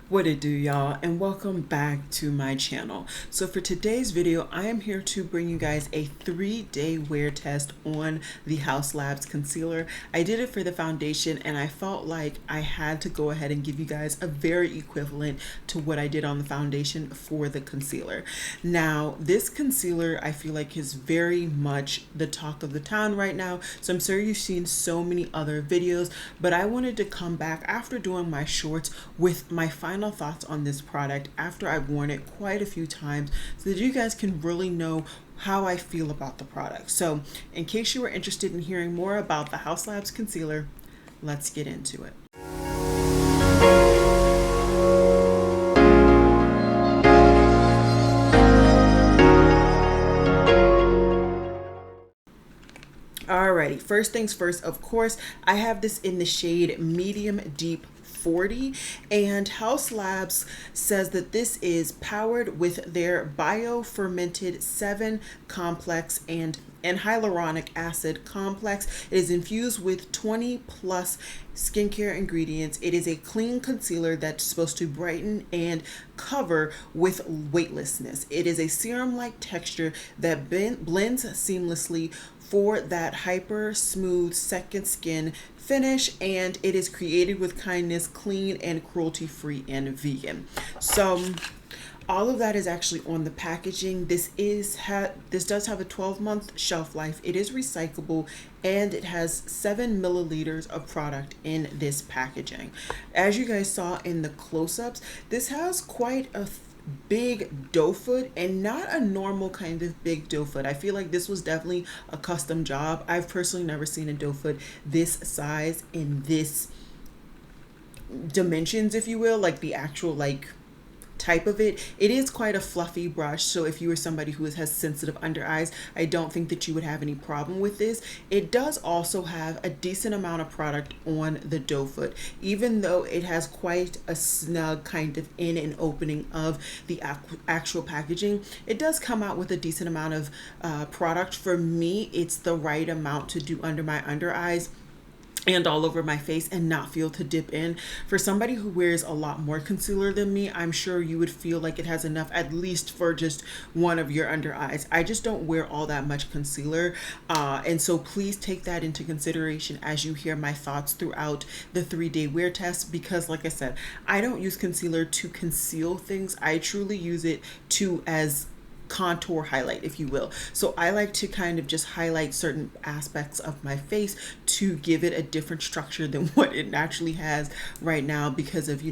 What it do, y'all, and welcome back to my channel. So for today's video, I am here to bring you guys a 3-day wear test on the Haus concealer. I did it for the foundation and I felt like I had to go ahead and give you guys a very equivalent to what I did on the foundation for the concealer. Now, this concealer I feel like is very much the talk of the town right now. So I'm sure you've seen so many other videos, but I wanted to come back after doing my shorts with my final thoughts on this product after I've worn it quite a few times so that you guys can really know how I feel about the product. So in case you are interested in hearing more about the Haus concealer, let's get into it. Alrighty, first things first, of course, I have this in the shade Medium Deep 40, and Haus says that this is powered with their bio-fermented 7 complex and hyaluronic acid complex. It is infused with 20 plus skincare ingredients. It is a clean concealer that's supposed to brighten and cover with weightlessness. It is a serum-like texture that blends seamlessly for that hyper smooth second skin finish, and it is created with kindness, clean and cruelty free and vegan. So all of that is actually on the packaging. This does have a 12-month shelf life. It is recyclable and it has 7 milliliters of product in this packaging. As you guys saw in the close-ups, this has quite a big doe foot, and not a normal kind of big doe foot. I feel like this was definitely a custom job. I've personally never seen a doe foot this size in this dimensions, if you will, like the actual type of it. It is quite a fluffy brush, so if you are somebody who has sensitive under eyes, I don't think that you would have any problem with this. It does also have a decent amount of product on the doe foot, even though it has quite a snug kind of in and opening of the actual packaging. It does come out with a decent amount of product. For me, it's the right amount to do under my under eyes and all over my face and not feel to dip in. For somebody who wears a lot more concealer than me, I'm sure you would feel like it has enough at least for just one of your under eyes. I just don't wear all that much concealer, and so please take that into consideration as you hear my thoughts throughout the 3-day wear test, because like I said, I don't use concealer to conceal things. I truly use it to as contour highlight, if you will. So I like to kind of just highlight certain aspects of my face to give it a different structure than what it naturally has right now because of,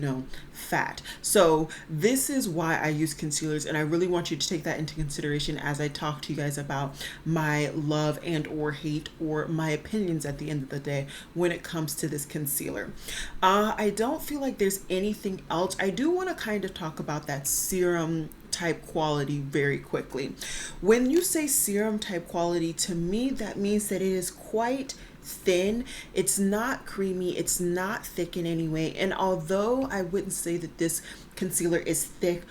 fat. So this is why I use concealers, and I really want you to take that into consideration as I talk to you guys about my love and or hate or my opinions at the end of the day when it comes to this concealer. I don't feel like there's anything else. I do want to kind of talk about that serum type quality very quickly. When you say serum type quality, to me that means that it is quite thin. It's not creamy, it's not thick in any way, and although I wouldn't say that this concealer is thick,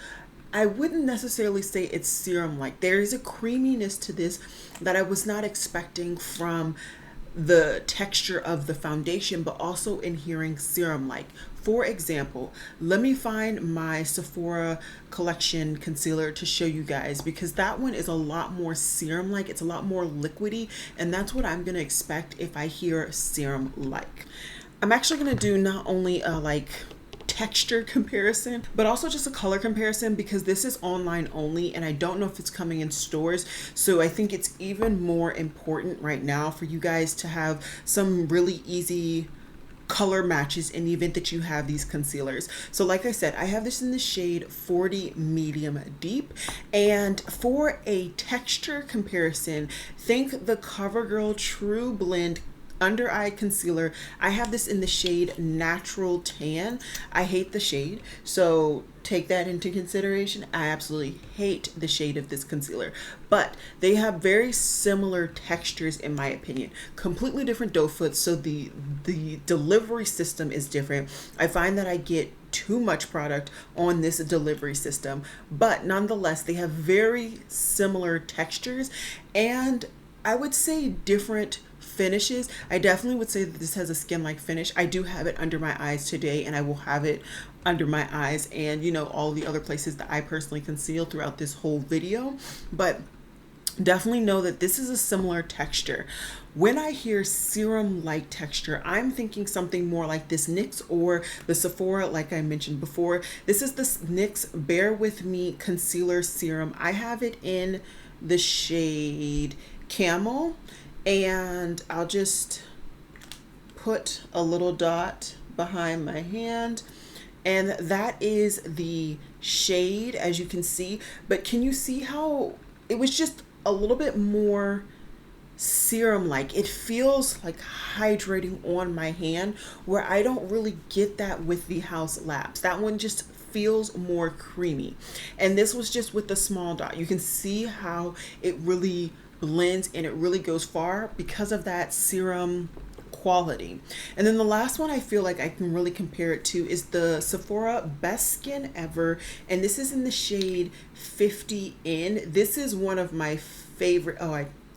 I wouldn't necessarily say it's serum like. There is a creaminess to this that I was not expecting from the texture of the foundation, but also in hearing serum like. For example, let me find my Sephora collection concealer to show you guys, because that one is a lot more serum like. It's a lot more liquidy, and that's what I'm gonna expect if I hear serum like. I'm actually gonna do not only a texture comparison, but also just a color comparison, because this is online only and I don't know if it's coming in stores. So I think it's even more important right now for you guys to have some really easy color matches in the event that you have these concealers. So like I said, I have this in the shade 40 Medium Deep, and for a texture comparison, think the Covergirl True Blend under eye concealer. I have this in the shade Natural Tan. I hate the shade, so take that into consideration. I absolutely hate the shade of this concealer, but they have very similar textures in my opinion. Completely different doe foot, so the delivery system is different. I find that I get too much product on this delivery system, but nonetheless they have very similar textures, and I would say different finishes. I definitely would say that this has a skin-like finish. I do have it under my eyes today, and I will have it under my eyes and, you know, all the other places that I personally conceal throughout this whole video. But definitely know that this is a similar texture. When I hear serum-like texture, I'm thinking something more like this NYX or the Sephora, like I mentioned before. This is the NYX Bare With Me Concealer Serum. I have it in the shade Camel, and I'll just put a little dot behind my hand, and that is the shade, as you can see. But can you see how it was just a little bit more serum like? It feels like hydrating on my hand, where I don't really get that with the Haus Labs. That one just feels more creamy, and this was just with the small dot. You can see how it really blends and it really goes far because of that serum quality. And then the last one I feel like I can really compare it to is the Sephora Best Skin Ever, and this is in the shade 50N. This is one of my favorite,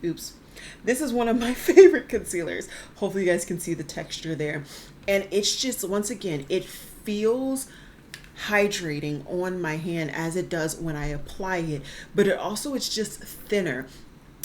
this is one of my favorite concealers. Hopefully you guys can see the texture there. And it's just, once again, it feels hydrating on my hand as it does when I apply it, but it also, it's just thinner.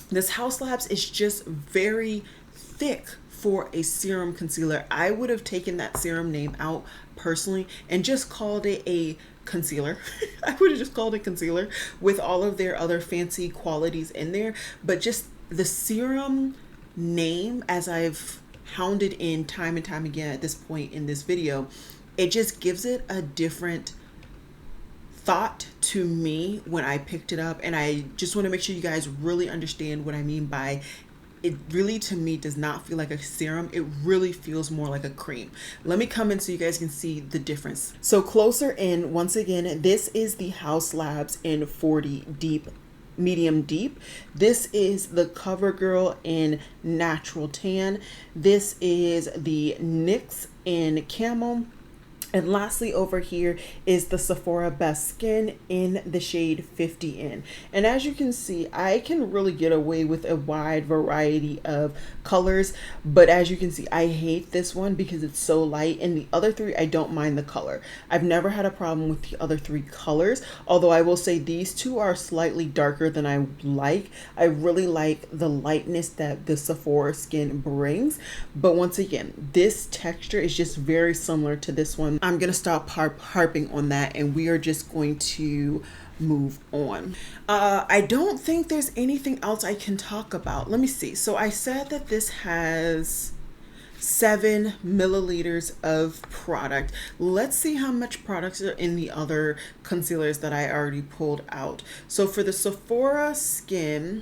This Haus Labs is just very thick for a serum concealer. I would have taken that serum name out personally and just called it a concealer. I would have just called it concealer with all of their other fancy qualities in there. But just the serum name, as I've hounded in time and time again at this point in this video, it just gives it a different thought to me when I picked it up. And I just want to make sure you guys really understand what I mean by it. Really, to me, does not feel like a serum. It really feels more like a cream. Let me come in so you guys can see the difference. So closer in, once again, this is the Haus Labs in 40 Deep, medium deep. This is the Covergirl in natural tan. This is the NYX in camel. And lastly, over here is the Sephora Best Skin in the shade 50N. And as you can see, I can really get away with a wide variety of colors. But as you can see, I hate this one because it's so light. And the other three, I don't mind the color. I've never had a problem with the other three colors. Although I will say these two are slightly darker than I like. I really like the lightness that the Sephora skin brings. But once again, this texture is just very similar to this one. I'm going to stop harping on that, and we are just going to move on. I don't think there's anything else I can talk about. Let me see. So I said that this has 7 milliliters of product. Let's see how much products are in the other concealers that I already pulled out. So for the Sephora Skin,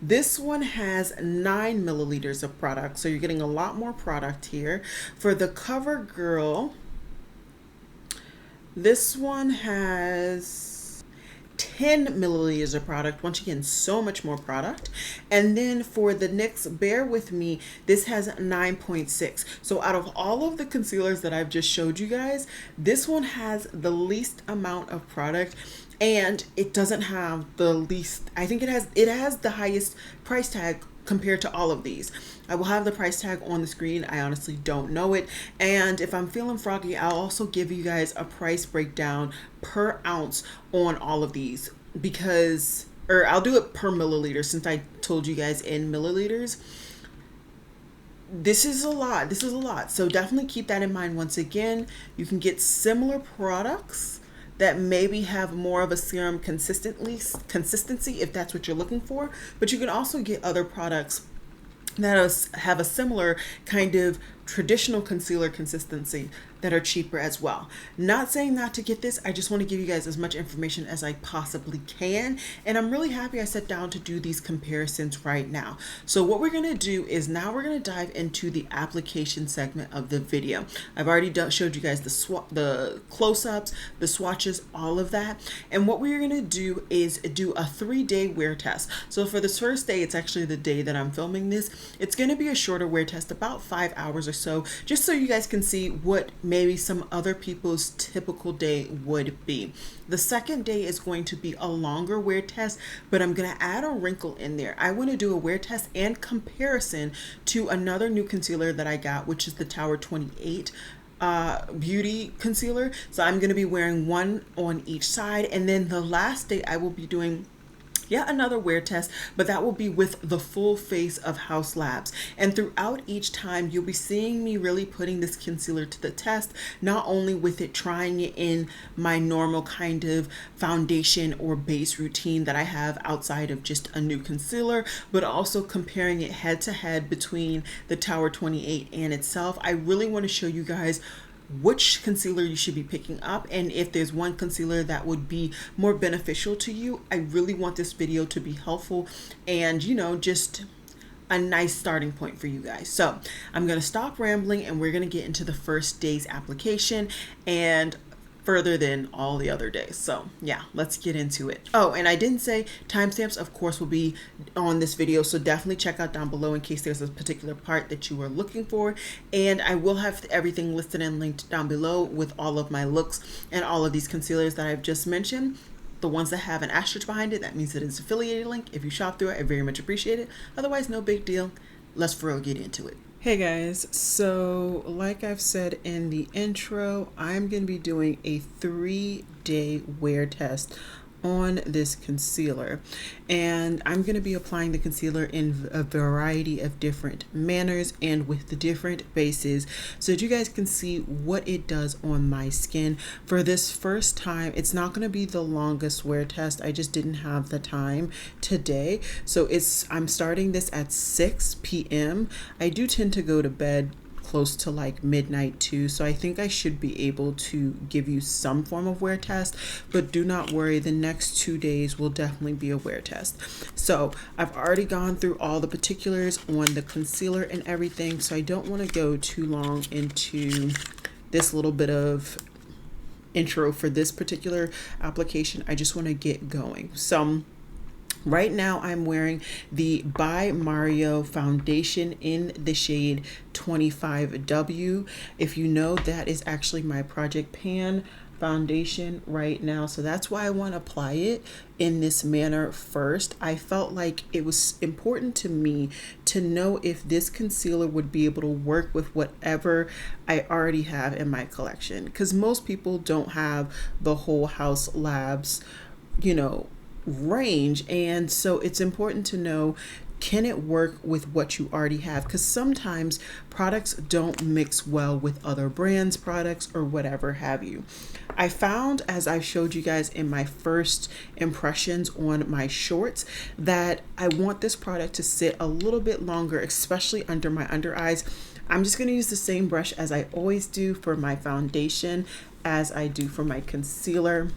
this one has 9 milliliters of product. So you're getting a lot more product here. For the Covergirl, this one has 10 milliliters of product. Once again, so much more product. And then for the NYX Bare With Me, this has 9.6. So out of all of the concealers that I've just showed you guys, this one has the least amount of product, and it doesn't have the least, I think it has the highest price tag compared to all of these. I will have the price tag on the screen. I honestly don't know it. And if I'm feeling froggy, I'll also give you guys a price breakdown per ounce on all of these, because, or I'll do it per milliliter since I told you guys in milliliters. This is a lot. This is a lot. So definitely keep that in mind. Once again, you can get similar products that maybe have more of a serum consistency if that's what you're looking for, but you can also get other products that have a similar kind of traditional concealer consistency that are cheaper as well. Not saying not to get this, I just want to give you guys as much information as I possibly can, and I'm really happy I sat down to do these comparisons right now. So what we're going to do is now we're going to dive into the application segment of the video. I've already showed you guys the close-ups, the swatches, all of that, and what we're going to do is do a 3-day wear test. So for this first day, it's actually the day that I'm filming this, it's going to be a shorter wear test, about 5 hours or so, just so you guys can see what maybe some other people's typical day would be. The second day is going to be a longer wear test, but I'm going to add a wrinkle in there. I want to do a wear test and comparison to another new concealer that I got, which is the Tower 28 beauty concealer. So I'm going to be wearing one on each side, and then the last day I will be doing yet another wear test, but that will be with the full face of Haus Labs. And throughout each time, you'll be seeing me really putting this concealer to the test, not only with it trying it in my normal kind of foundation or base routine that I have outside of just a new concealer, but also comparing it head to head between the Tower 28 and itself. I really want to show you guys which concealer you should be picking up, and if there's one concealer that would be more beneficial to you. I really want this video to be helpful and, you know, just a nice starting point for you guys. So I'm going to stop rambling and we're going to get into the first day's application and further than all the other days. So yeah, let's get into it. Oh, and I didn't say timestamps, of course, will be on this video, so definitely check out down below in case there's a particular part that you are looking for. And I will have everything listed and linked down below with all of my looks and all of these concealers that I've just mentioned. The ones that have an asterisk behind it, that means that it's an affiliated link. If you shop through it, I very much appreciate it. Otherwise, no big deal. Let's for real get into it. Hey guys, so like I've said in the intro, I'm going to be doing a 3-day wear test on this concealer, and I'm going to be applying the concealer in a variety of different manners and with the different bases so that you guys can see what it does on my skin. For this first time, it's not going to be the longest wear test. I just didn't have the time today, so I'm starting this at 6 p.m. I do tend to go to bed close to like midnight too, so I think I should be able to give you some form of wear test, but do not worry, the next 2 days will definitely be a wear test. So I've already gone through all the particulars on the concealer and everything, so I don't want to go too long into this little bit of intro for this particular application. I just want to get going. So right now I'm wearing the By Mario foundation in the shade 25W. If you know, that is actually my Project Pan foundation right now, so that's why I want to apply it in this manner first. I felt like it was important to me to know if this concealer would be able to work with whatever I already have in my collection, because most people don't have the whole Haus Labs, you know, range, and so it's important to know, can it work with what you already have? Because sometimes products don't mix well with other brands' products or whatever have you. I found, as I showed you guys in my first impressions on my shorts, that I want this product to sit a little bit longer, especially under my under eyes. I'm just going to use the same brush as I always do for my foundation as I do for my concealer.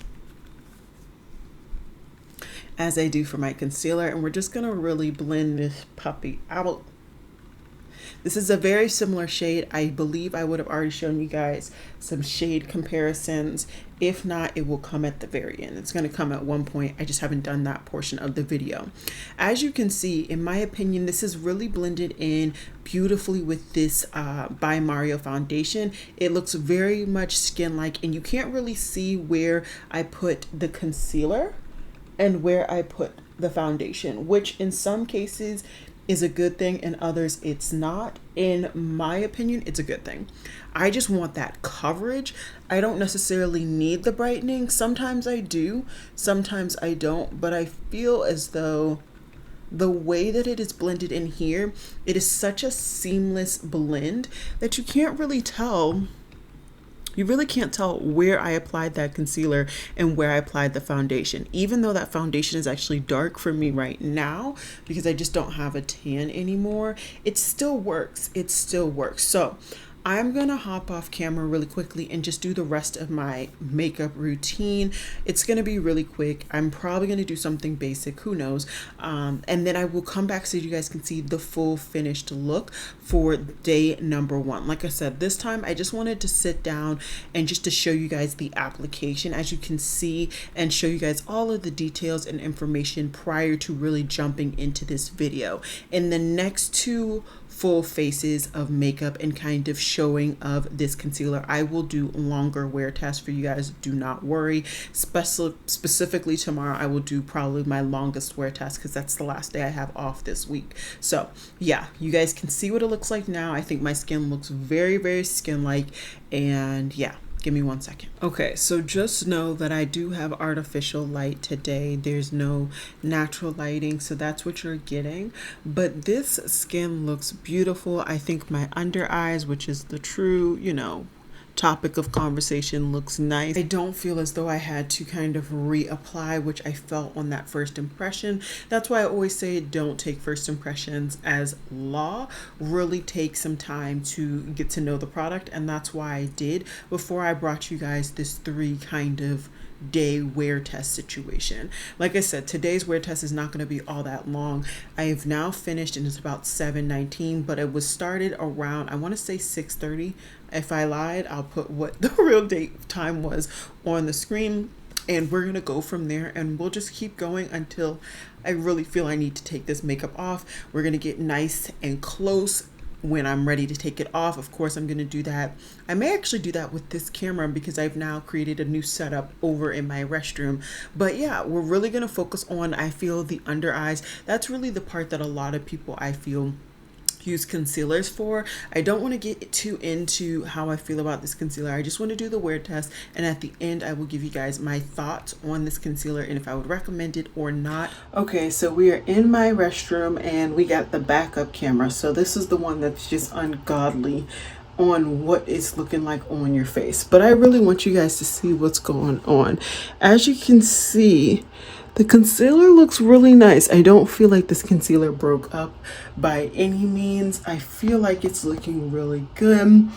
And we're just gonna really blend this puppy out. This is a very similar shade. I believe I would have already shown you guys some shade comparisons. If not, it will come at the very end. It's going to come at one point. I just haven't done that portion of the video. As you can see, in my opinion, this is really blended in beautifully with this By Mario foundation. It looks very much skin-like, and you can't really see where I put the concealer and where I put the foundation, which in some cases is a good thing, in others it's not. In my opinion, it's a good thing. I just want that coverage. I don't necessarily need the brightening. Sometimes I do, sometimes I don't, but I feel as though the way that it is blended in here, it is such a seamless blend that you can't really tell. You really can't tell where I applied that concealer and where I applied the foundation, even though that foundation is actually dark for me right now because I just don't have a tan anymore. It still works. It still works. So I'm gonna hop off camera really quickly and just do the rest of my makeup routine. It's gonna be really quick. I'm probably gonna do something basic, who knows, and then I will come back so you guys can see the full finished look for day number 1. Like I said, this time I just wanted to sit down and just to show you guys the application, as you can see, and show you guys all of the details and information prior to really jumping into this video. In the next 2 full faces of makeup and kind of showing of this concealer. I will do longer wear tests for you guys, do not worry. Specifically tomorrow, I will do probably my longest wear test because that's the last day I have off this week. So yeah, you guys can see what it looks like now. I think my skin looks very, very skin-like, and yeah. Give me 1 second. Okay, so just know that I do have artificial light today. There's no natural lighting, so that's what you're getting. But this skin looks beautiful. I think my under eyes, which is the true, topic of conversation, looks nice. I don't feel as though I had to kind of reapply, which I felt on that first impression. That's why I always say don't take first impressions as law. Really take some time to get to know the product, and that's why I did before I brought you guys this 3 kind of day wear test situation. Like I said, today's wear test is not going to be all that long. I have now finished and it's about 7:19, but it was started around, I want to say 6:30. If I lied, I'll put what the real date time was on the screen, and we're gonna go from there, and we'll just keep going until I really feel I need to take this makeup off. We're gonna get nice and close when I'm ready to take it off. Of course, I'm going to do that. I may actually do that with this camera because I've now created a new setup over in my restroom. But yeah, we're really going to focus on, I feel, the under eyes. That's really the part that a lot of people, I feel, use concealers for. I don't want to get too into how I feel about this concealer. I just want to do the wear test, and at the end I will give you guys my thoughts on this concealer and if I would recommend it or not. Okay, so we are in my restroom and we got the backup camera. So this is the one that's just ungodly on what it's looking like on your face, but I really want you guys to see what's going on. As you can see, the concealer looks really nice. I don't feel like this concealer broke up by any means. I feel like it's looking really good.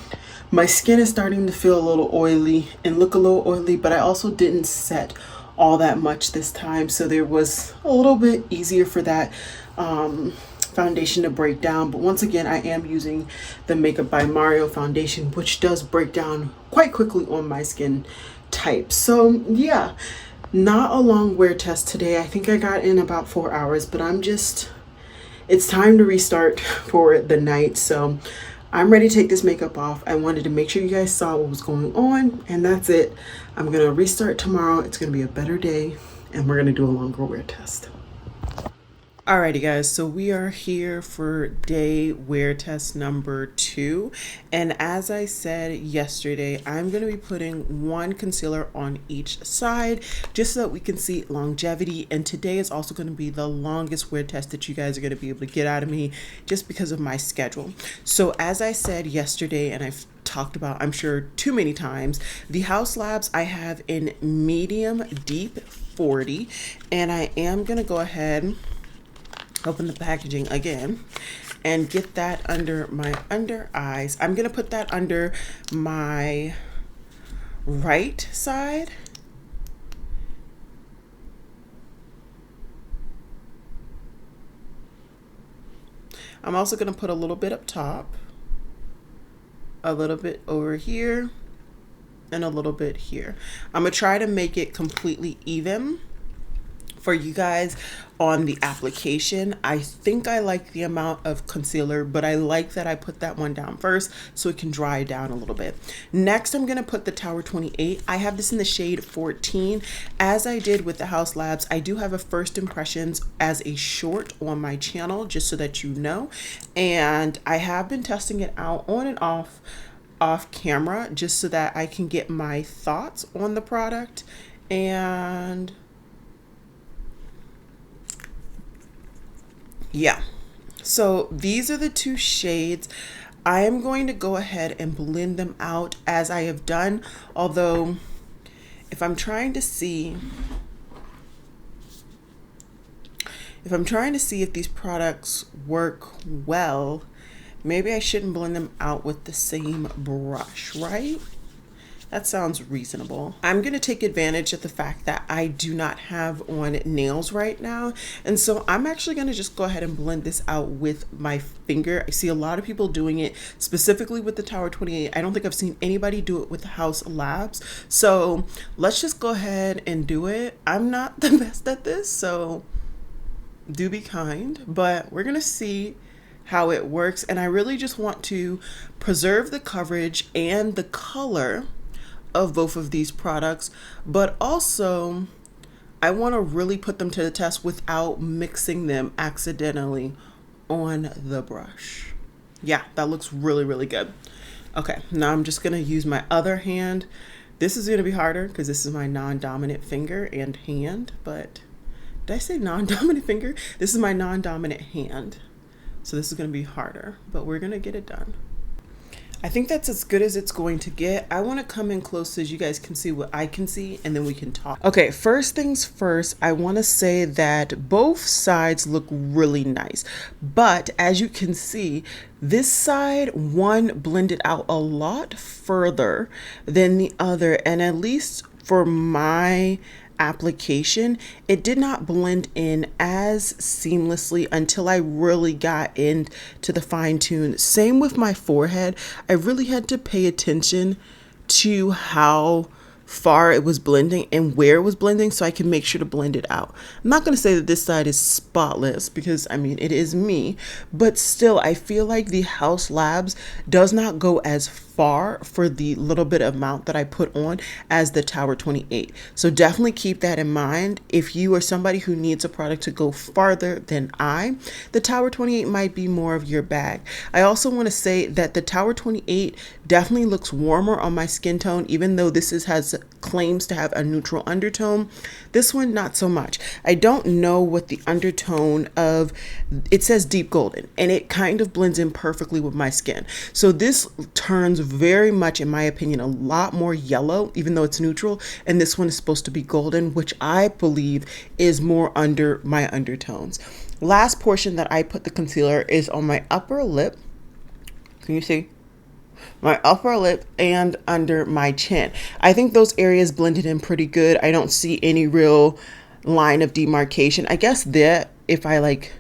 My skin is starting to feel a little oily and look a little oily, but I also didn't set all that much this time, so there was a little bit easier for that foundation to break down. But once again, I am using the Makeup by Mario foundation, which does break down quite quickly on my skin type. So yeah, not a long wear test today. I think I got in about 4 hours, but it's time to restart for the night. So I'm ready to take this makeup off. I wanted to make sure you guys saw what was going on, and that's it. I'm gonna restart tomorrow. It's gonna be a better day, and we're gonna do a longer wear test. Alrighty guys, so we are here for day wear test number 2, and as I said yesterday, I'm going to be putting one concealer on each side just so that we can see longevity, and today is also going to be the longest wear test that you guys are going to be able to get out of me just because of my schedule. So as I said yesterday, and I've talked about, I'm sure, too many times, the Haus Labs I have in medium deep 40, and I am going to go ahead, open the packaging again, and get that under my under eyes. I'm gonna put that under my right side. I'm also gonna put a little bit up top, a little bit over here, and a little bit here. I'm gonna try to make it completely even for you guys on the application. I think I like the amount of concealer, but I like that I put that one down first so it can dry down a little bit. Next, I'm gonna put the Tower 28. I have this in the shade 14. As I did with the Haus Labs, I do have a first impressions as a short on my channel, just so that you know. And I have been testing it out on and off camera, just so that I can get my thoughts on the product. And yeah, so these are the 2 shades. I am going to go ahead and blend them out as I have done, although if I'm trying to see if these products work well, maybe I shouldn't blend them out with the same brush, right? That sounds reasonable. I'm gonna take advantage of the fact that I do not have on nails right now. And so I'm actually gonna just go ahead and blend this out with my finger. I see a lot of people doing it specifically with the Tower 28. I don't think I've seen anybody do it with the Haus Labs. So let's just go ahead and do it. I'm not the best at this, so do be kind, but we're gonna see how it works. And I really just want to preserve the coverage and the color of both of these products, but also I want to really put them to the test without mixing them accidentally on the brush. Yeah, that looks really, really good. Okay, now I'm just going to use my other hand. This is going to be harder because this is my non-dominant finger and hand, but did I say non-dominant finger? This is my non-dominant hand. So this is going to be harder, but we're going to get it done. I think that's as good as it's going to get. I want to come in close so you guys can see what I can see, and then we can talk. Okay, first things first, I want to say that both sides look really nice. But as you can see, this side, one blended out a lot further than the other. And at least for my application, it did not blend in as seamlessly until I really got into the fine tune. Same with my forehead. I really had to pay attention to how far it was blending and where it was blending so I can make sure to blend it out. I'm not going to say that this side is spotless because I mean it is me, but still I feel like the Haus Labs does not go as far for the little bit of amount that I put on as the Tower 28. So definitely keep that in mind. If you are somebody who needs a product to go farther than the Tower 28 might be more of your bag. I also want to say that the Tower 28 definitely looks warmer on my skin tone, even though this has claims to have a neutral undertone. This one, not so much. I don't know what the undertone of, it says deep golden, and it kind of blends in perfectly with my skin. So this turns very much, in my opinion, a lot more yellow, even though it's neutral. And this one is supposed to be golden, which I believe is more under my undertones. Last portion that I put the concealer is on my upper lip. Can you see? My upper lip and under my chin. I think those areas blended in pretty good. I don't see any real line of demarcation. I guess that if I like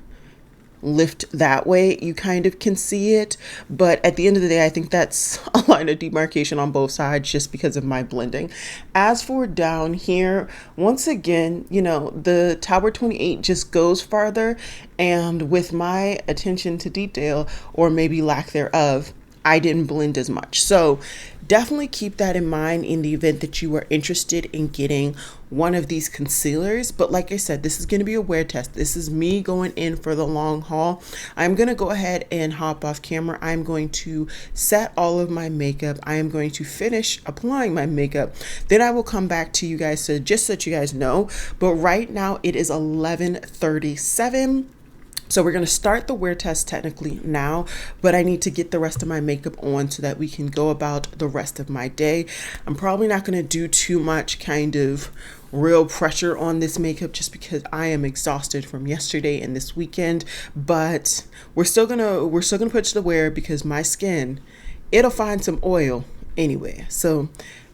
lift that way, you kind of can see it. But at the end of the day, I think that's a line of demarcation on both sides just because of my blending. As for down here, once again, you know, the Tower 28 just goes farther. And with my attention to detail, or maybe lack thereof, I didn't blend as much. So definitely keep that in mind in the event that you are interested in getting one of these concealers. But like I said, this is going to be a wear test. This is me going in for the long haul. I'm going to go ahead and hop off camera. I'm going to set all of my makeup. I am going to finish applying my makeup. Then I will come back to you guys to just so that you guys know. But right now it is 11:37. So we're going to start the wear test technically now, but I need to get the rest of my makeup on so that we can go about the rest of my day. I'm probably not going to do too much kind of real pressure on this makeup just because I am exhausted from yesterday and this weekend, but we're still going to put it to the wear because my skin, it'll find some oil anyway. So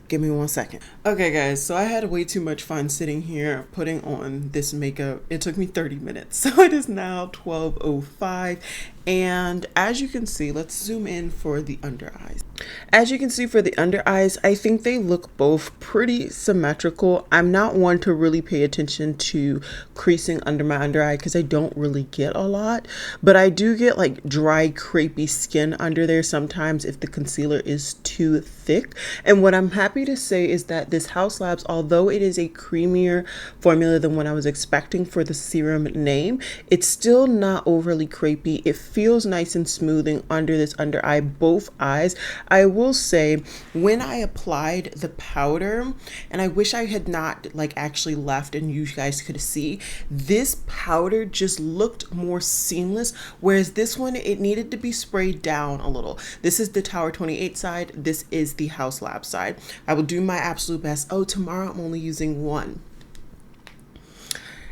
give me 1 second. Okay guys, so I had way too much fun sitting here putting on this makeup. It took me 30 minutes. So it is now 12:05. And as you can see, let's zoom in for the under eyes. As you can see for the under eyes, I think they look both pretty symmetrical. I'm not one to really pay attention to creasing under my under eye because I don't really get a lot, but I do get like dry, crepey skin under there sometimes if the concealer is too thick. And what I'm happy to say is that this Haus Labs, although it is a creamier formula than what I was expecting for the serum name, it's still not overly crepey. It feels nice and smoothing under this under eye, both eyes. I will say when I applied the powder, and I wish I had not like actually left and you guys could see, this powder just looked more seamless, whereas this one, it needed to be sprayed down a little. This is the Tower 28 side. This is the Haus Lab side. I will do my absolute best. Oh, tomorrow I'm only using one.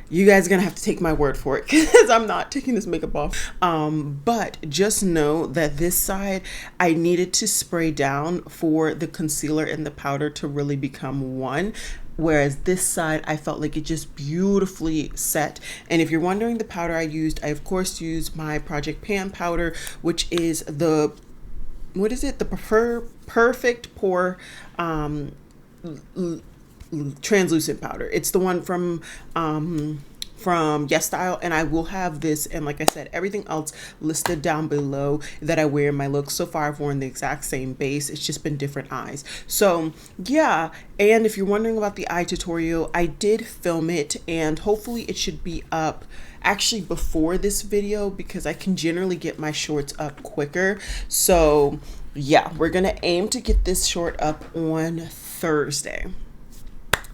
You guys are gonna have to take my word for it because I'm not taking this makeup off. But just know that this side, I needed to spray down for the concealer and the powder to really become one. Whereas this side, I felt like it just beautifully set. And if you're wondering the powder I used, I of course used my Project Pan powder, which is the, what is it? The Perfect Pore translucent powder. It's the one from from Yes Style, and I will have this and, like I said, everything else listed down below that I wear in my looks. So far I've worn the exact same base, it's just been different eyes. So yeah, and if you're wondering about the eye tutorial, I did film it, and hopefully it should be up actually before this video, because I can generally get my shorts up quicker. So yeah, we're gonna aim to get this short up on Thursday.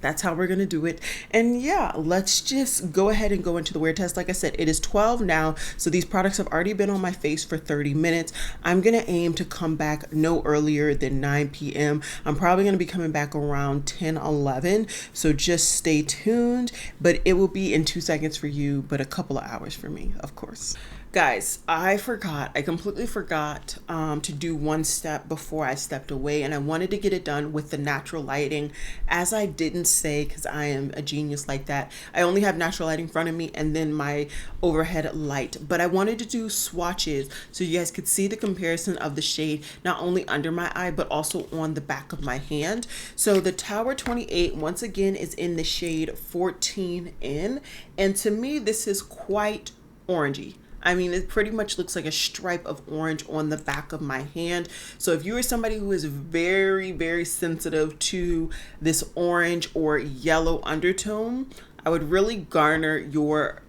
That's how we're gonna do it. And yeah, let's just go ahead and go into the wear test. Like I said, it is 12 now, so these products have already been on my face for 30 minutes. I'm gonna aim to come back no earlier than 9 p.m. I'm probably gonna be coming back around 10, 11, so just stay tuned. But it will be in 2 seconds for you, but a couple of hours for me, of course. Guys, I completely forgot to do one step before I stepped away, and I wanted to get it done with the natural lighting. As I didn't say, because I am a genius like that, I only have natural light in front of me and then my overhead light. But I wanted to do swatches so you guys could see the comparison of the shade, not only under my eye, but also on the back of my hand. So the Tower 28, once again, is in the shade 14N. And to me, this is quite orangey. I mean, it pretty much looks like a stripe of orange on the back of my hand. So if you are somebody who is very, very sensitive to this orange or yellow undertone, I would really garner your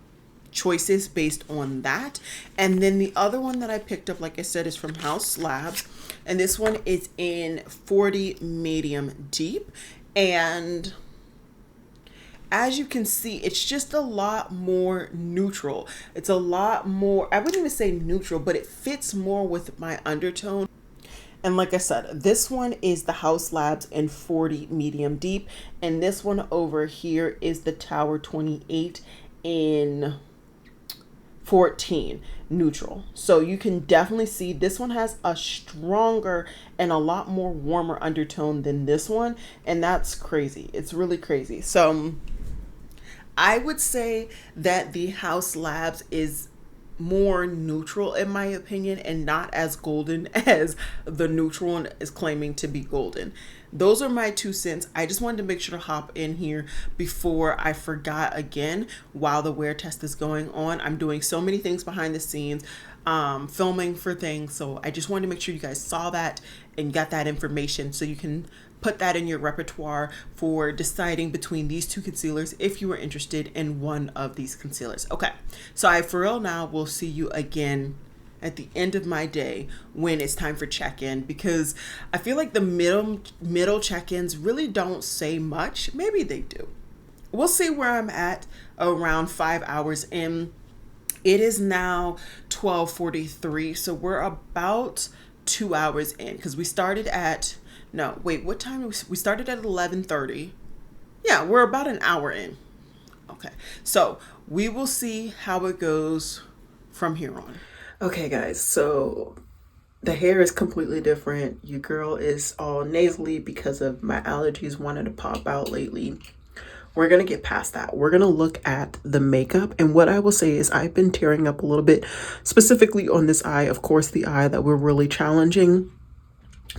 choices based on that. And then the other one that I picked up, like I said, is from Haus, and this one is in 40 medium deep. And as you can see, it's just a lot more neutral. It's a lot more, I wouldn't even say neutral, but it fits more with my undertone. And like I said, this one is the Haus in 40 medium deep, and this one over here is the Tower 28 in 14 neutral. So you can definitely see this one has a stronger and a lot more warmer undertone than this one, and that's crazy. It's really crazy. So I would say that the Haus is more neutral in my opinion, and not as golden as the neutral one is claiming to be golden. Those are my 2 cents. I just wanted to make sure to hop in here before I forgot again while the wear test is going on. I'm doing so many things behind the scenes, filming for things, so I just wanted to make sure you guys saw that and got that information so you can put that in your repertoire for deciding between these 2 concealers if you are interested in one of these concealers. Okay, so I for real now will see you again at the end of my day when it's time for check-in, because I feel like the middle check-ins really don't say much. Maybe they do. We'll see where I'm at around 5 hours in. It is now 12:43, so we're about 2 hours in, because we started at, no, wait, what time? We started at 11:30. Yeah, we're about an hour in. Okay, so we will see how it goes from here on. Okay, guys, so the hair is completely different. Your girl is all nasally because of my allergies wanting to pop out lately. We're going to get past that. We're going to look at the makeup. And what I will say is I've been tearing up a little bit, specifically on this eye. Of course, the eye that we're really challenging.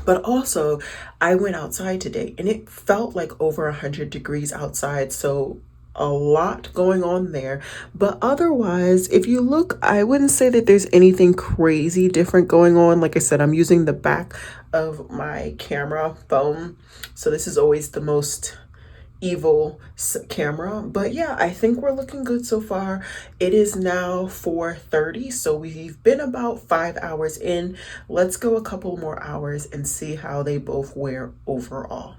But also, I went outside today and it felt like over 100 degrees outside. So a lot going on there. But otherwise, if you look, I wouldn't say that there's anything crazy different going on. Like I said, I'm using the back of my camera phone. So this is always the most evil camera. But yeah, I think we're looking good so far. It is now 4:30, so we've been about 5 hours in. Let's go a couple more hours and see how they both wear overall.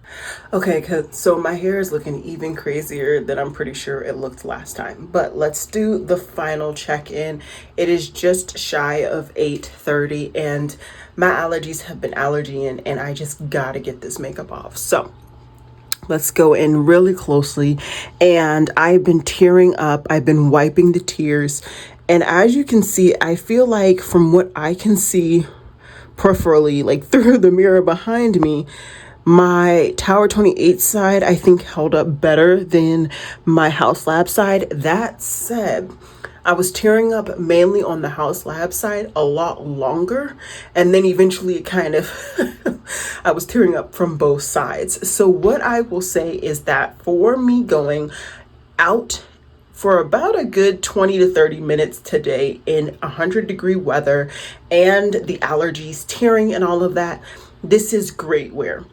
Okay, so my hair is looking even crazier than I'm pretty sure it looked last time, but let's do the final check-in. It is just shy of 8:30 and my allergies have been allergying, and I just gotta get this makeup off. So let's go in really closely. And I've been tearing up. I've been wiping the tears. And as you can see, I feel like from what I can see peripherally, like through the mirror behind me, my Tower 28 side, I think, held up better than my Haus side. That said, I was tearing up mainly on the Haus side a lot longer, and then eventually it kind of I was tearing up from both sides. So what I will say is that for me going out for about a good 20 to 30 minutes today in 100-degree weather and the allergies tearing and all of that. This is great wear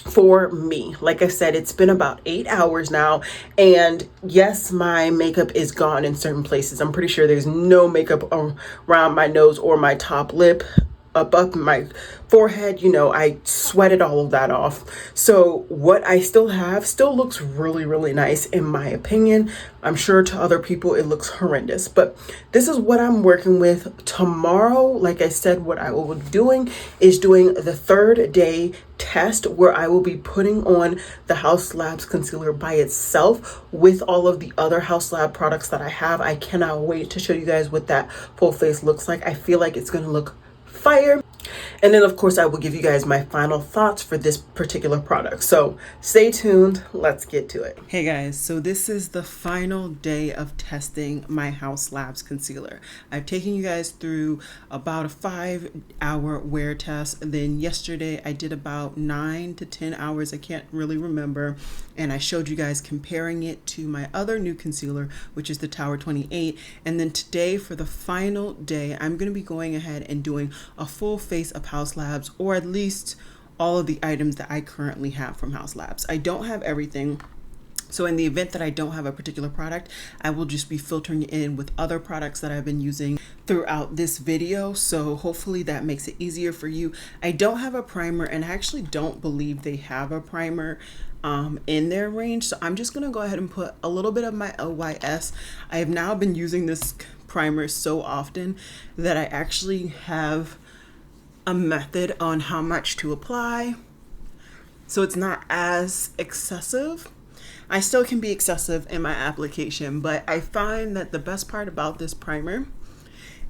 for me. Like I said, it's been about 8 hours now, and yes, my makeup is gone in certain places. I'm pretty sure there's no makeup around my nose or my top lip, up my forehead. You know, I sweated all of that off. So what I still have still looks really, really nice in my opinion. I'm sure to other people it looks horrendous, but this is what I'm working with. Tomorrow, like I said, what I will be doing is doing the 3rd day test where I will be putting on the Haus Labs concealer by itself with all of the other Haus Lab products that I have. I cannot wait to show you guys what that full face looks like. I feel like it's going to look fire. And then of course I will give you guys my final thoughts for this particular product. So stay tuned, let's get to it. Hey guys, so this is the final day of testing my Haus Labs concealer. I've taken you guys through about a 5-hour wear test. Then yesterday I did about 9 to 10 hours, I can't really remember. And I showed you guys comparing it to my other new concealer, which is the Tower 28. And then today for the final day, I'm going to be going ahead and doing a full face of Haus Labs, or at least all of the items that I currently have from Haus Labs. I don't have everything. So in the event that I don't have a particular product, I will just be filtering it in with other products that I've been using throughout this video. So hopefully that makes it easier for you. I don't have a primer, and I actually don't believe they have a primer in their range. So I'm just gonna go ahead and put a little bit of my LYS. I have now been using this primer so often that I actually have a method on how much to apply. So it's not as excessive. I still can be excessive in my application, but I find that the best part about this primer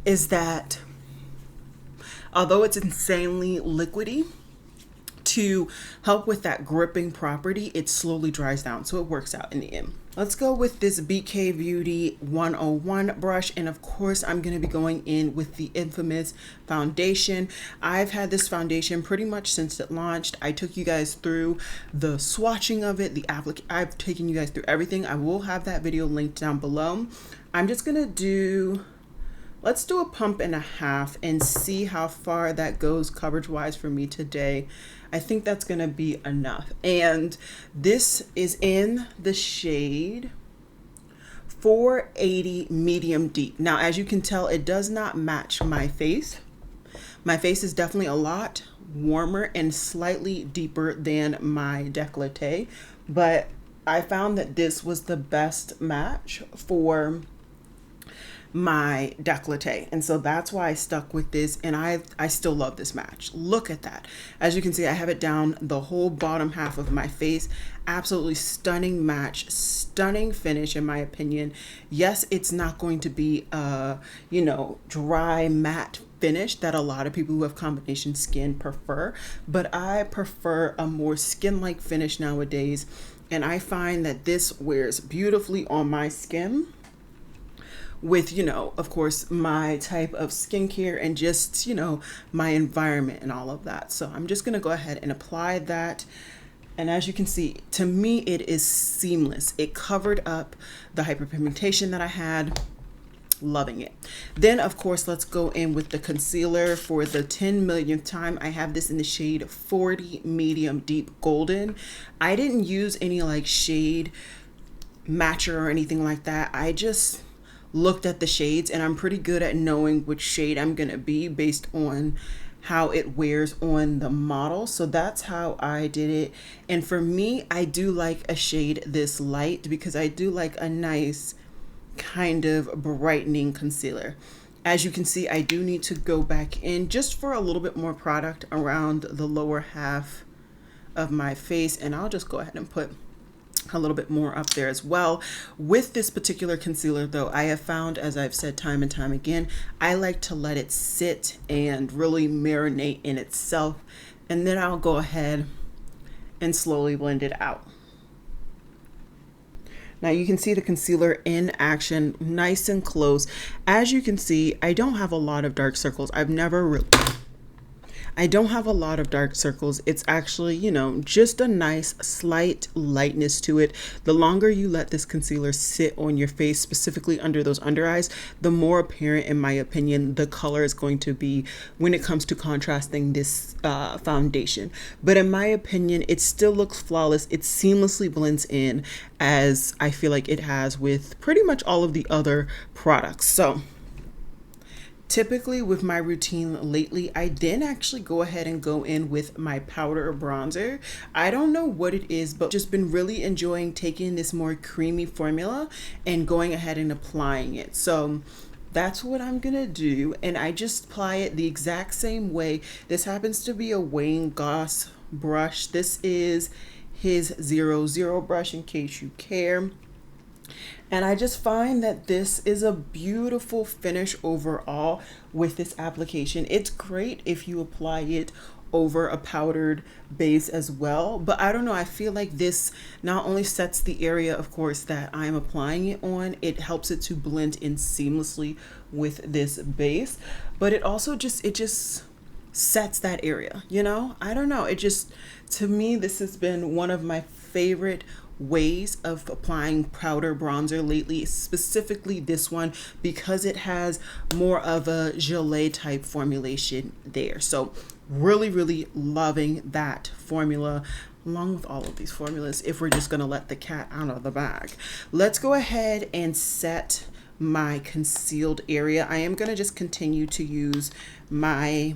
is that although it's insanely liquidy, to help with that gripping property, it slowly dries down, so it works out in the end. Let's go with this BK Beauty 101 brush, and of course I'm going to be going in with the infamous foundation. I've had this foundation pretty much since it launched. I took you guys through the swatching of it, I've taken you guys through everything. I will have that video linked down below. I'm just gonna do, let's do a pump and a half and see how far that goes coverage wise for me today. I think that's gonna be enough. And this is in the shade 480 medium deep. Now, as you can tell, it does not match my face. My face is definitely a lot warmer and slightly deeper than my décolleté, but I found that this was the best match for my décolleté, and so that's why I stuck with this, and I still love this match. Look at that. As you can see, I have it down the whole bottom half of my face. Absolutely stunning match, stunning finish in my opinion. Yes, it's not going to be a, you know, dry matte finish that a lot of people who have combination skin prefer, but I prefer a more skin-like finish nowadays, and I find that this wears beautifully on my skin with, you know, of course, my type of skincare and just, you know, my environment and all of that. So I'm just going to go ahead and apply that. And as you can see, to me, it is seamless. It covered up the hyperpigmentation that I had. Loving it. Then, of course, let's go in with the concealer for the 10 millionth time. I have this in the shade 40 medium deep golden. I didn't use any like shade matcher or anything like that. I just looked at the shades, and I'm pretty good at knowing which shade I'm gonna be based on how it wears on the model. So that's how I did it. And for me, I do like a shade this light because I do like a nice kind of brightening concealer. As you can see, I do need to go back in just for a little bit more product around the lower half of my face, and I'll just go ahead and put a little bit more up there as well. With this particular concealer though, I have found, as I've said time and time again, I like to let it sit and really marinate in itself, and then I'll go ahead and slowly blend it out. Now you can see the concealer in action, nice and close. As you can see, I don't have a lot of dark circles. I've never I don't have a lot of dark circles. It's actually, you know, just a nice slight lightness to it. The longer you let this concealer sit on your face, specifically under those under eyes, the more apparent, in my opinion, the color is going to be when it comes to contrasting this foundation. But in my opinion, it still looks flawless. It seamlessly blends in, as I feel like it has with pretty much all of the other products. So typically with my routine lately, I didn't actually go ahead and go in with my powder or bronzer. I don't know what it is, but just been really enjoying taking this more creamy formula and going ahead and applying it. So that's what I'm gonna do, and I just apply it the exact same way. This happens to be a Wayne Goss brush. This is his 00 brush, in case you care. And I just find that this is a beautiful finish overall with this application. It's great if you apply it over a powdered base as well, but I don't know, I feel like this not only sets the area, of course, that I'm applying it on, it helps it to blend in seamlessly with this base, but it also just sets that area, you know? I don't know, it just, to me, this has been one of my favorite ways of applying powder bronzer lately, specifically this one, because it has more of a gelée type formulation there. So really loving that formula, along with all of these formulas, if we're just gonna let the cat out of the bag. Let's go ahead and set my concealed area. I am gonna just continue to use my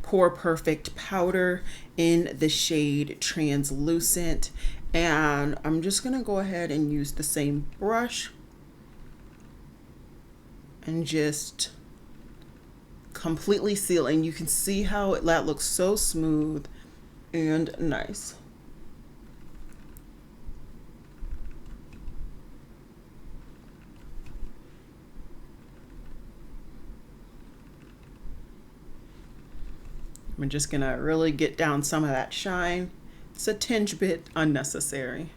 Pore Perfect powder in the shade Translucent, and I'm just gonna go ahead and use the same brush and just completely seal, and you can see how that looks so smooth and nice. I'm just gonna really get down some of that shine. It's a tinge bit unnecessary.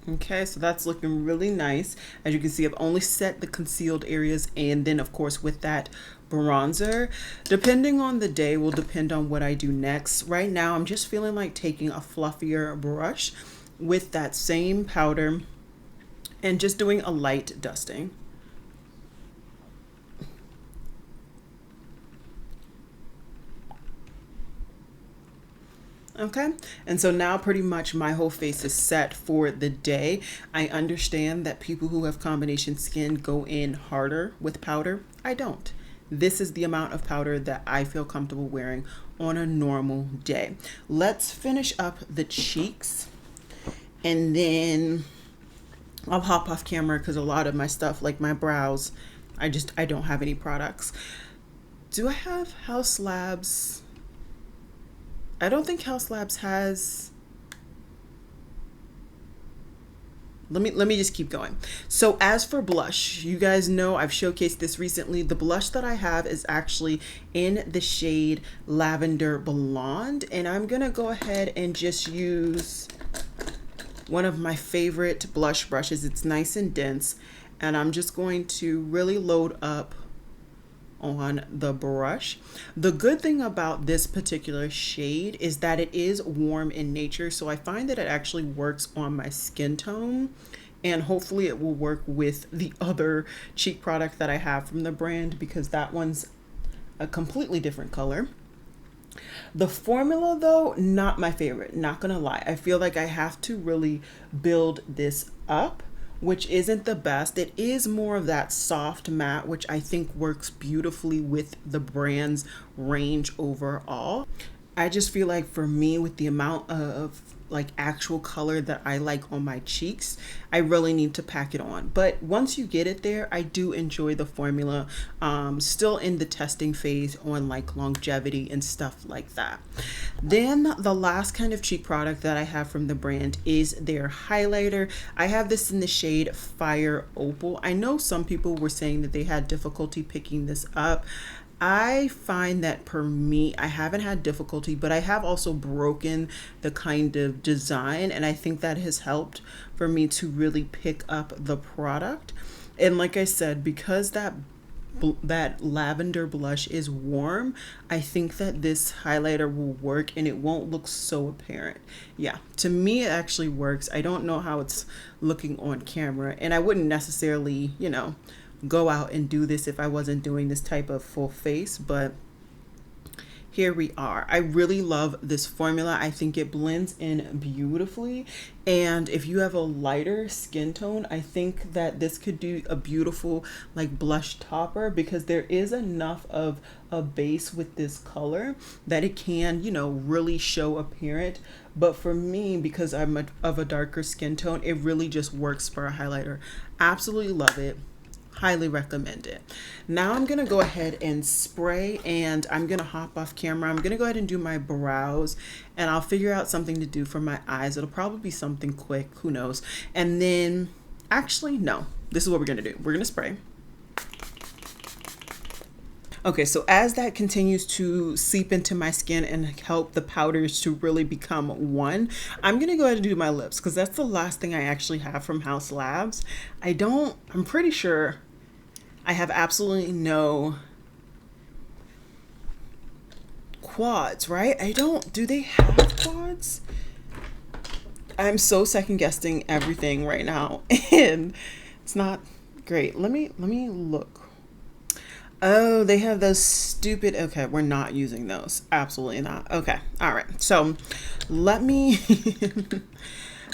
Okay, so that's looking really nice. As you can see, I've only set the concealed areas, and then of course with that bronzer, depending on the day will depend on what I do next. Right now, I'm just feeling like taking a fluffier brush with that same powder and just doing a light dusting. Okay, and so now pretty much my whole face is set for the day. I understand that people who have combination skin go in harder with powder. I don't. This is the amount of powder that I feel comfortable wearing on a normal day. Let's finish up the cheeks, and then I'll hop off camera because a lot of my stuff, like my brows, I don't have any products. Do I have Haus Labs? I don't think Haus Labs has. Let me just keep going. So as for blush, you guys know I've showcased this recently. The blush that I have is actually in the shade Lavender Blonde, and I'm gonna go ahead and just use one of my favorite blush brushes. It's nice and dense, and I'm just going to really load up on the brush. The good thing about this particular shade is that it is warm in nature, so I find that it actually works on my skin tone, and hopefully it will work with the other cheek product that I have from the brand, because that one's a completely different color. The formula though, not my favorite, not gonna lie. I feel like I have to really build this up, which isn't the best. It is more of that soft matte, which I think works beautifully with the brand's range overall. I just feel like for me, with the amount of like actual color that I like on my cheeks, I really need to pack it on. But once you get it there, I do enjoy the formula. Still in the testing phase on like longevity and stuff like that. Then the last kind of cheek product that I have from the brand is their highlighter. I have this in the shade Fire Opal. I know some people were saying that they had difficulty picking this up. I find that per me, I haven't had difficulty, but I have also broken the kind of design, and I think that has helped for me to really pick up the product. And like I said, because that lavender blush is warm, I think that this highlighter will work and it won't look so apparent. Yeah, to me it actually works. I don't know how it's looking on camera, and I wouldn't necessarily, go out and do this if I wasn't doing this type of full face, but here we are. I really love this formula. I think it blends in beautifully. And if you have a lighter skin tone, I think that this could do a beautiful like blush topper, because there is enough of a base with this color that it can, really show apparent. But for me, because I'm of a darker skin tone, it really just works for a highlighter. Absolutely love it. Highly recommend it. Now I'm gonna go ahead and spray, and I'm gonna hop off camera. I'm gonna go ahead and do my brows, and I'll figure out something to do for my eyes. It'll probably be something quick, who knows. And then, actually, no, this is what we're gonna do. We're gonna spray. Okay, so as that continues to seep into my skin and help the powders to really become one, I'm gonna go ahead and do my lips, because that's the last thing I actually have from Haus Labs. I'm pretty sure I have absolutely no quads, right? Do they have quads? I'm so second guessing everything right now and it's not great. Let me look. Oh, they have those stupid, okay, we're not using those. Absolutely not. Okay. All right. So let me,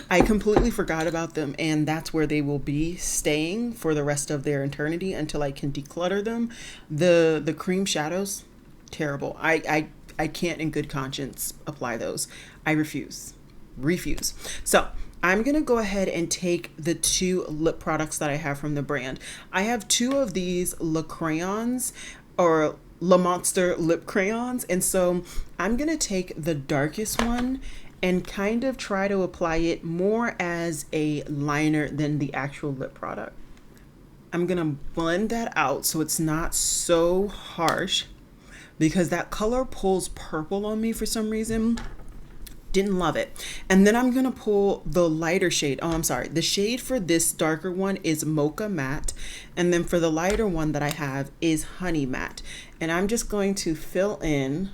I completely forgot about them, and that's where they will be staying for the rest of their eternity until I can declutter them. The cream shadows, terrible. I can't in good conscience apply those. I refuse. So I'm going to go ahead and take the two lip products that I have from the brand. I have two of these Le Crayons, or Le Monster lip crayons. And so I'm going to take the darkest one and kind of try to apply it more as a liner than the actual lip product. I'm going to blend that out so it's not so harsh, because that color pulls purple on me for some reason. Didn't love it. And then I'm going to pull the lighter shade. Oh, I'm sorry. The shade for this darker one is Mocha Matte. And then for the lighter one that I have is Honey Matte. And I'm just going to fill in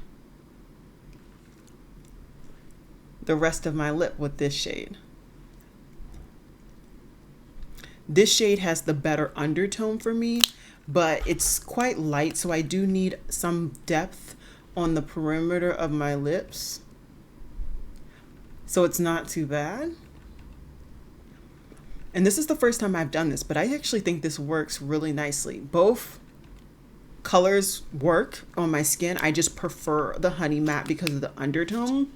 the rest of my lip with this shade. This shade has the better undertone for me, but it's quite light, so I do need some depth on the perimeter of my lips. So it's not too bad. And this is the first time I've done this, but I actually think this works really nicely. Both colors work on my skin. I just prefer the Honey Matte because of the undertone.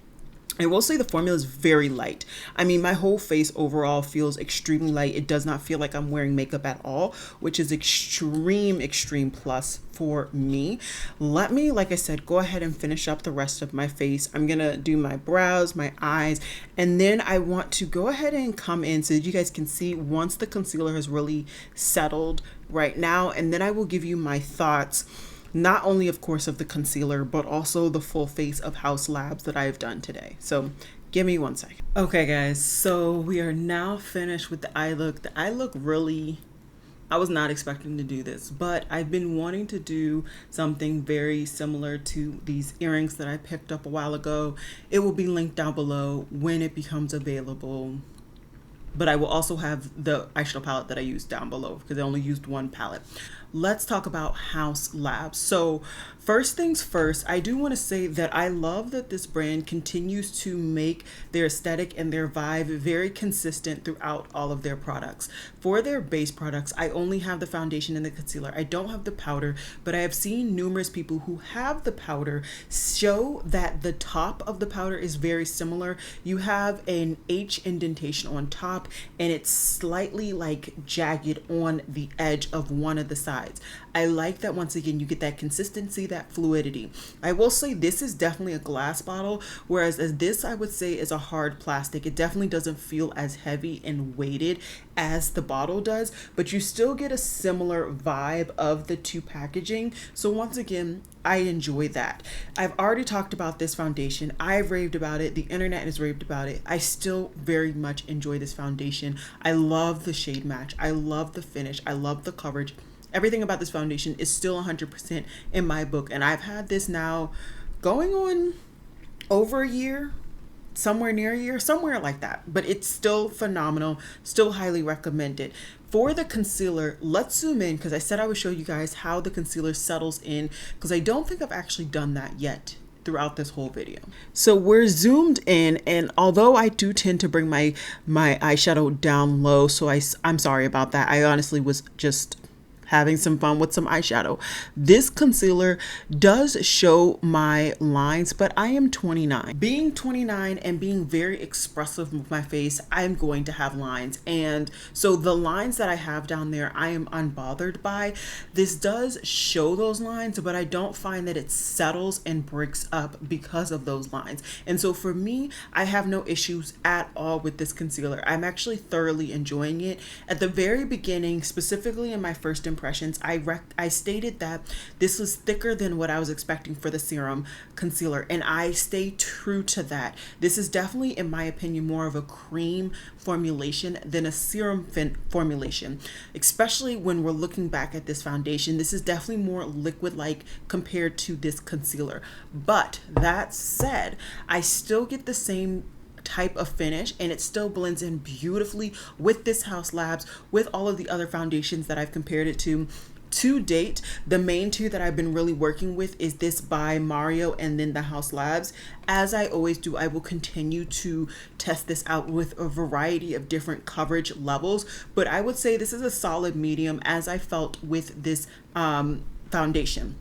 I will say the formula is very light. I mean, my whole face overall feels extremely light. It does not feel like I'm wearing makeup at all, which is extreme plus for me. Let me, like I said, go ahead and finish up the rest of my face. I'm gonna do my brows, my eyes, and then I want to go ahead and come in so that you guys can see once the concealer has really settled right now, and then I will give you my thoughts, not only of course of the concealer, but also the full face of Haus Labs that I've done today. So give me 1 second. Okay guys, so we are now finished with the eye look. The eye look really, I was not expecting to do this, but I've been wanting to do something very similar to these earrings that I picked up a while ago. It will be linked down below when it becomes available. But I will also have the eyeshadow palette that I used down below because I only used one palette. Let's talk about Haus Labs. So first things first, I do want to say that I love that this brand continues to make their aesthetic and their vibe very consistent throughout all of their products. For their base products, I only have the foundation and the concealer. I don't have the powder, but I have seen numerous people who have the powder show that the top of the powder is very similar. You have an H indentation on top, and it's slightly like jagged on the edge of one of the sides. sides. I like that once again you get that consistency, that fluidity. I will say this is definitely a glass bottle, whereas as this I would say is a hard plastic. It definitely doesn't feel as heavy and weighted as the bottle does, but you still get a similar vibe of the two packaging. So once again, I enjoy that. I've already talked about this foundation. I've raved about it. The internet has raved about it. I still very much enjoy this foundation. I love the shade match. I love the finish. I love the coverage. Everything about this foundation is still 100% in my book. And I've had this now going on over a year, somewhere near a year, somewhere like that. But it's still phenomenal, still highly recommended. For the concealer, let's zoom in because I said I would show you guys how the concealer settles in, because I don't think I've actually done that yet throughout this whole video. So we're zoomed in, and although I do tend to bring my eyeshadow down low, so I'm sorry about that. I honestly was just having some fun with some eyeshadow. This concealer does show my lines, but I am 29. Being 29 and being very expressive with my face, I'm going to have lines. And so the lines that I have down there, I am unbothered by. This does show those lines, but I don't find that it settles and breaks up because of those lines. And so for me, I have no issues at all with this concealer. I'm actually thoroughly enjoying it. At the very beginning, specifically in my first impressions, I stated that this was thicker than what I was expecting for the serum concealer, and I stay true to that. This is definitely, in my opinion, more of a cream formulation than a serum formulation, especially when we're looking back at this foundation. This is definitely more liquid-like compared to this concealer. But that said, I still get the same type of finish, and it still blends in beautifully with this Haus Labs, with all of the other foundations that I've compared it to date. The main two that I've been really working with is this by Mario and then the Haus Labs. As I always do, I will continue to test this out with a variety of different coverage levels, but I would say this is a solid medium as I felt with this foundation.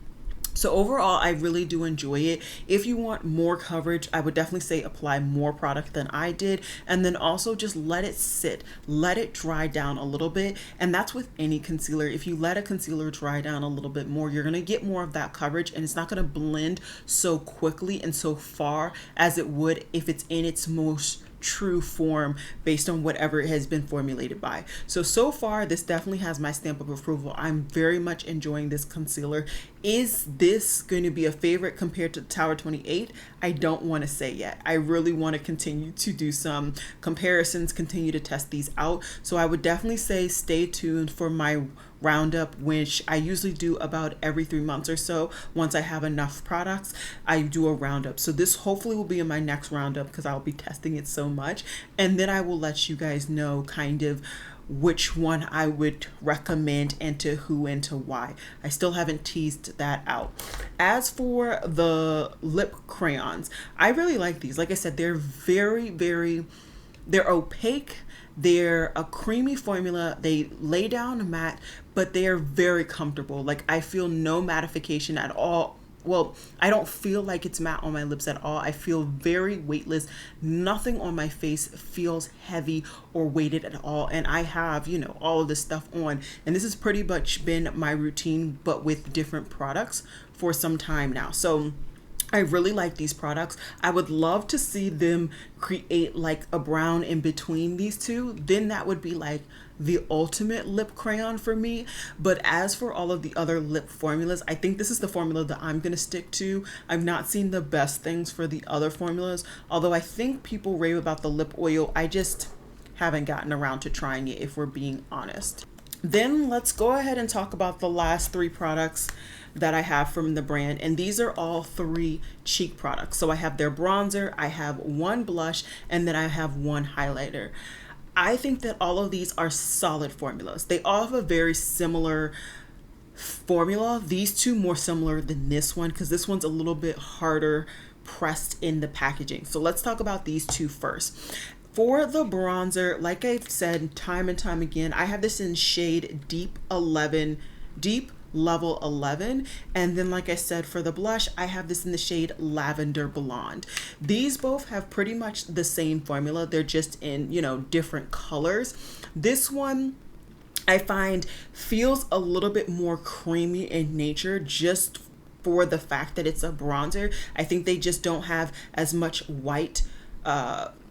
So overall, I really do enjoy it. If you want more coverage, I would definitely say apply more product than I did. And then also just let it sit, let it dry down a little bit. And that's with any concealer. If you let a concealer dry down a little bit more, you're going to get more of that coverage, and it's not going to blend so quickly and so far as it would if it's in its most true form based on whatever it has been formulated by. So far this definitely has my stamp of approval. I'm very much enjoying this concealer. Is this going to be a favorite compared to Tower 28? I don't want to say yet. I really want to continue to do some comparisons, continue to test these out. So I would definitely say stay tuned for my roundup, which I usually do about every 3 months or so. Once I have enough products, I do a roundup. So this hopefully will be in my next roundup because I'll be testing it so much. And then I will let you guys know kind of which one I would recommend and to who and to why. I still haven't teased that out. As for the lip crayons, I really like these. Like I said, they're they're opaque. They're a creamy formula. They lay down matte, but they are very comfortable. Like I feel no mattification at all. Well, I don't feel like it's matte on my lips at all. I feel very weightless. Nothing on my face feels heavy or weighted at all. And I have, you know, all of this stuff on. And this has pretty much been my routine, but with different products for some time now. So I really like these products. I would love to see them create like a brown in between these two. Then that would be like the ultimate lip crayon for me. But as for all of the other lip formulas, I think this is the formula that I'm gonna stick to. I've not seen the best things for the other formulas, although I think people rave about the lip oil. I just haven't gotten around to trying it, if we're being honest. Then let's go ahead and talk about the last 3 products that I have from the brand, and these are all 3 cheek products. So I have their bronzer, I have 1 blush, and then I have 1 highlighter. I think that all of these are solid formulas. They all have a very similar formula. These 2 more similar than this one because this one's a little bit harder pressed in the packaging. So let's talk about these 2 first. For the bronzer, like I've said time and time again, I have this in shade Deep Level 11, and then like I said for the blush, I have this in the shade Lavender Blonde. These both have pretty much the same formula. They're just in, you know, different colors. This one I find feels a little bit more creamy in nature just for the fact that it's a bronzer. I think they just don't have as much white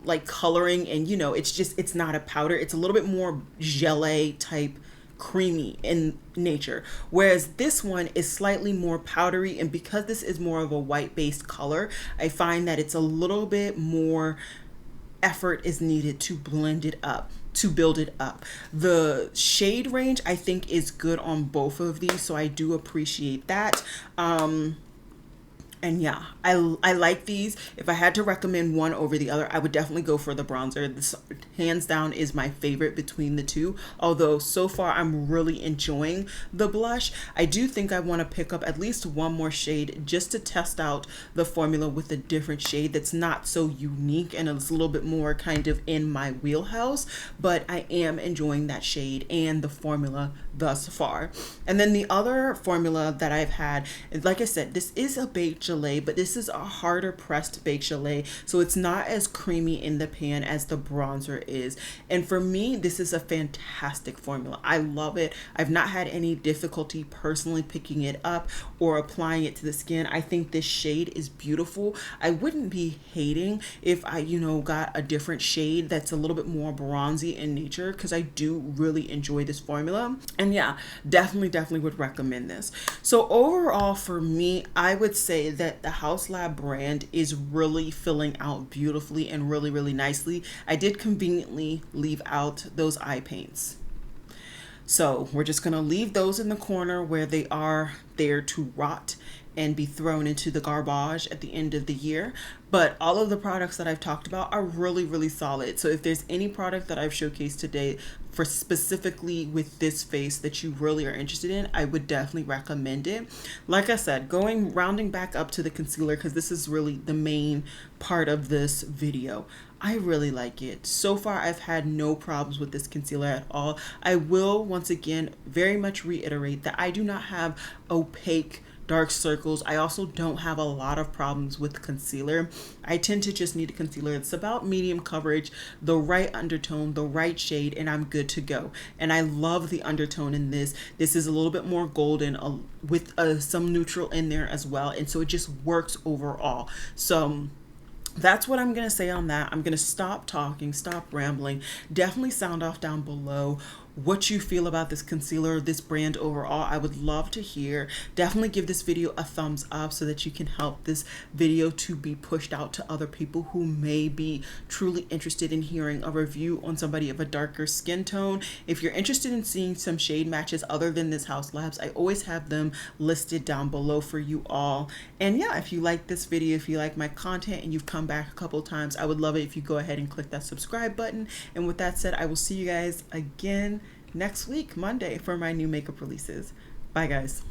like coloring, and you know, it's not a powder. It's a little bit more gelée type creamy in nature, whereas this one is slightly more powdery, and because this is more of a white based color, I find that it's a little bit more effort is needed to blend it up, to build it up. The shade range I think is good on both of these, so I do appreciate that. And yeah, I like these. If I had to recommend one over the other, I would definitely go for the bronzer. This hands down is my favorite between the two. Although so far I'm really enjoying the blush. I do think I want to pick up at least one more shade just to test out the formula with a different shade that's not so unique and it's a little bit more kind of in my wheelhouse. But I am enjoying that shade and the formula thus far. And then the other formula that I've had, like I said, this is a beige gelée, but this is a harder pressed beige gelée, so it's not as creamy in the pan as the bronzer is. And for me, this is a fantastic formula. I love it. I've not had any difficulty personally picking it up or applying it to the skin. I think this shade is beautiful. I wouldn't be hating if I, you know, got a different shade that's a little bit more bronzy in nature, because I do really enjoy this formula. And yeah, definitely would recommend this. So overall for me, I would say that the Haus Lab brand is really filling out beautifully and really nicely. I did conveniently leave out those eye paints, so we're just going to leave those in the corner where they are there to rot and be thrown into the garbage at the end of the year. But all of the products that I've talked about are really solid. So if there's any product that I've showcased today for specifically with this face that you really are interested in, I would definitely recommend it. Like I said, rounding back up to the concealer, because this is really the main part of this video. I really like it. So far, I've had no problems with this concealer at all. I will once again very much reiterate that I do not have opaque dark circles. I also don't have a lot of problems with concealer. I tend to just need a concealer that's about medium coverage, the right undertone, the right shade, and I'm good to go. And I love the undertone in this. This is a little bit more golden with some neutral in there as well, and so it just works overall. So that's what I'm going to say on that. I'm going to stop talking, stop rambling. Definitely sound off down below what you feel about this concealer, this brand overall. I would love to hear. Definitely give this video a thumbs up so that you can help this video to be pushed out to other people who may be truly interested in hearing a review on somebody of a darker skin tone. If you're interested in seeing some shade matches other than this Haus Labs, I always have them listed down below for you all. And yeah, if you like this video, if you like my content and you've come back a couple times, I would love it if you go ahead and click that subscribe button. And with that said, I will see you guys again next week, Monday, for my new makeup releases. Bye, guys.